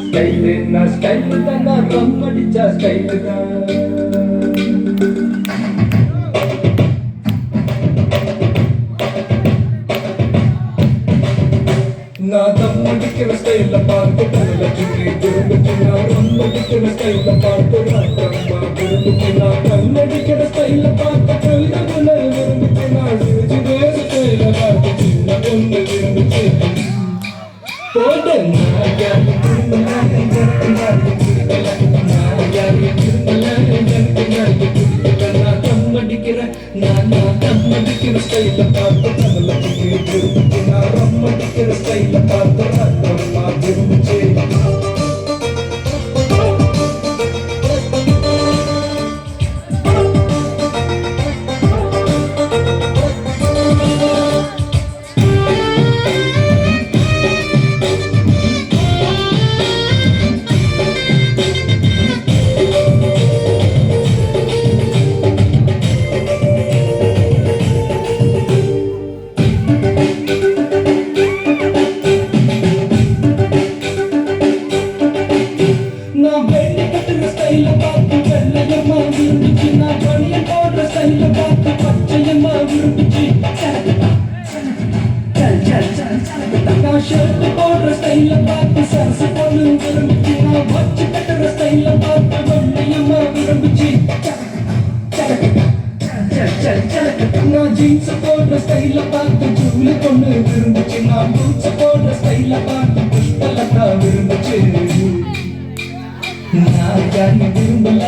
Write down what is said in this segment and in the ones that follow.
style நான் style தான் நான் ரம் அடிச்சா ஸ்டைலு தான் நான் தம் அடிக்கிற ஸ்டைல பார்த்து லட்சுமி திரும்பிச்சு நான் ரம் அடிக்கிற ஸ்டைல பார்த்து ராக்கம்மா திரும்பிச்சு நான் கண்ணடிக்கிற ஸ்டைல பார்த்து கவிதகுல விரும்பிச்சு நான் சிரிச்சு பேச ஸ்டைல பார்த்து சின்ன பொண்ணு விரும்பிச்சு போட்டு நான் யாரு திரும்பல எனக்கு யாரு திரும்பல நான் யாரு திரும்பல எனக்கு யாரு திரும்பல நான் தம் அடிக்கிற நான் தம் அடிக்கிற ஸ்டைல பார்த்து லட்சுமி திரும்பிச்சு நான் ரம் அடிக்கிற ஸ்டைல பார்த்து ராக்கம்மா திரும்பிச்சு நான் வெள்ளி கட்டுற ஸ்டைல பார்த்து வெள்ளையம்மா விரும்பிச்சு நான் பணிய போடுற ஸ்டைல பார்த்து பச்சையம்மா விரும்பிச்சு நான் ஷர்ட் போடுற ஸ்டைல பார்த்து சரசு பொண்ணு விரும்பிச்சு நான் வச்சு கட்டுற ஸ்டைல பார்த்து வெள்ளையம்மா விரும்பிச்சு நான் ஜீன்ஸ் போடுற ஸ்டைல பார்த்து ஜூலி பொண்ணு விரும்பிச்சு நான் பூட்ஸ் போடுற ஸ்டைல பார்த்து புஷ்பலதா விரும்பிச்சு நான் யாரையும் விரும்பல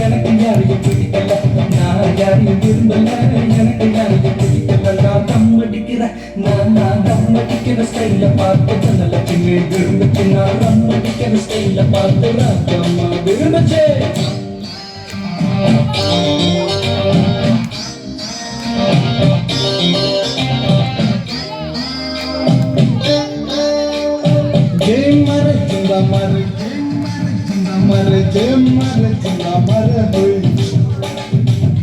எனக்கு யாரையும் பிடிக்கல நான் யாரையும் விரும்பல எனக்கு யாரையும் பிடிக்கல நான் தம் அடிக்கிற நான் தம் அடிக்கிற ஸ்டைல பார்த்து தனலட்சுமி விரும்பிச்சு நான் ரம் அடிக்கிற ஸ்டைல பார்த்து ராக்கம்மா விரும்பிச்சு ஜெய் மர ஜிங்கா மர mare jemare jinga mare hoy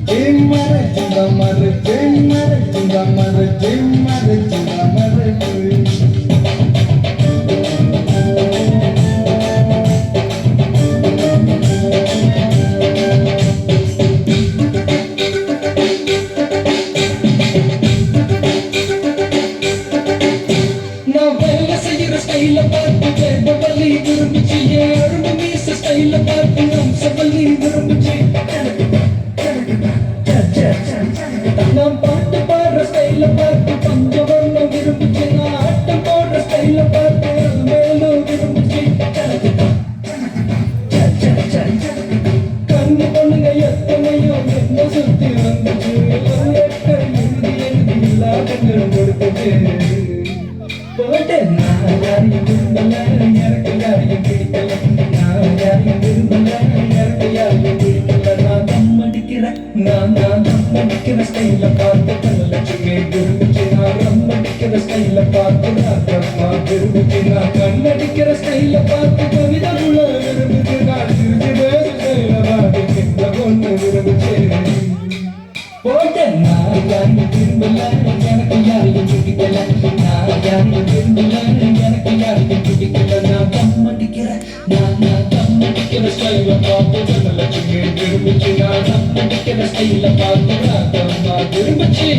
jemare jinga mare jemare jinga mare jemare jinga mare hoy na vela seyira style paathu jebali virumbichi arumu meesa style paathu amsavali virumbichi na paattu paadra style paathu panjavarna virumbichi na aattam podra style paathu melu virumbichi kannu ponunga ettanayo enna sutti vanduchu etta irudhi illa kannu koduthu போட்டு நான் யாரையும் விரும்பல எனக்கு யாரையும் பிடிக்கல நான் யாரையும் விரும்பல எனக்கு யாரையும் பிடிக்கல நான் தம் அடிக்கிற நான் தம் அடிக்கிற ஸ்டைல பார்த்து தனலட்சுமி விரும்பிச்சு நான் ரம் அடிக்கிற ஸ்டைல பார்த்து ராக்கம்மா விரும்பிச்சு நான் கண்ணடிக்கிற ஸ்டைல பார்த்து கவிதகுல விரும்பிச்சு நான் சிரிச்சு பேச ஸ்டைல பார்த்து சின்ன பொண்ணு விரும்பிச்சு போட்டு நான் யாரையும் விரும்பல எனக்கு யாரையும் பிடிக்கல நான் யாரையும் விரும்பல எனக்கு யாரையும் பிடிக்கல நான் தம் அடிக்கிற நான் தம் அடிக்கிற ஸ்டைல பார்த்து தனலட்சுமி விரும்பிச்சு நான் தம் அடிக்கிற ஸ்டைல பார்த்து ராக்கம்மா விரும்பிச்சு